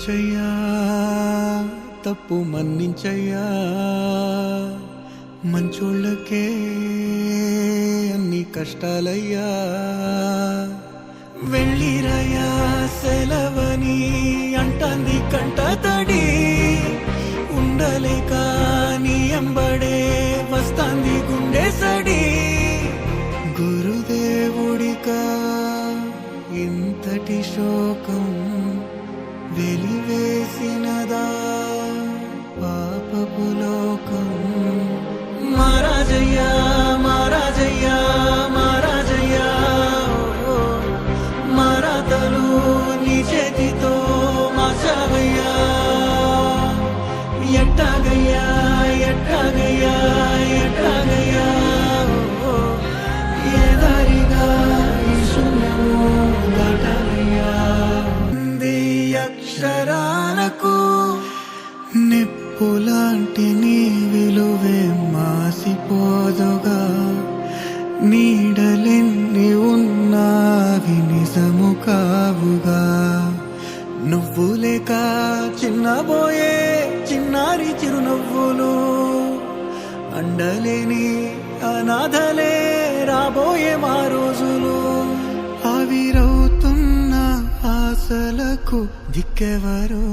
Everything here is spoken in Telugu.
క్షమించయ్యా, తప్పు మన్నించయ్యా, మంచోళ్ళకే అన్ని కష్టాలయ్యా. వెళ్ళిరయ్యా సెలవని అంటాంది కంట తడి, ఉండలేక నీ ఎంబడే వస్తాంది గుండె సడి. గురుదేవుడికా ఇంతటి శోకం వెలివేసినదా పాపపు లోకం. మహారాజయ్యా మహారాజయ్యా మహారాజయ్యా, మరాతలు నీ చేతితో మార్చావయ్యా. ఎట్టాగయ్యా ఎట్టాగయ్యా ఎట్టాగయ్యా, ఏ దారిగా ఈ శూన్యము దాటాలయ్యా. అక్షరాలకు నిప్పులాంటి నీ విలువే మాసిపోదుగా, నీడలెన్ని ఉన్నావి నిజము కావుగా. నువ్వు లేక చిన్నబోయే చిన్నారి చిరునవ్వులు, అండలేని అనాథలే రాబోయే మా రోజులు. ఆవిరవుతున్న ఆశలకు దిక్కెవరు?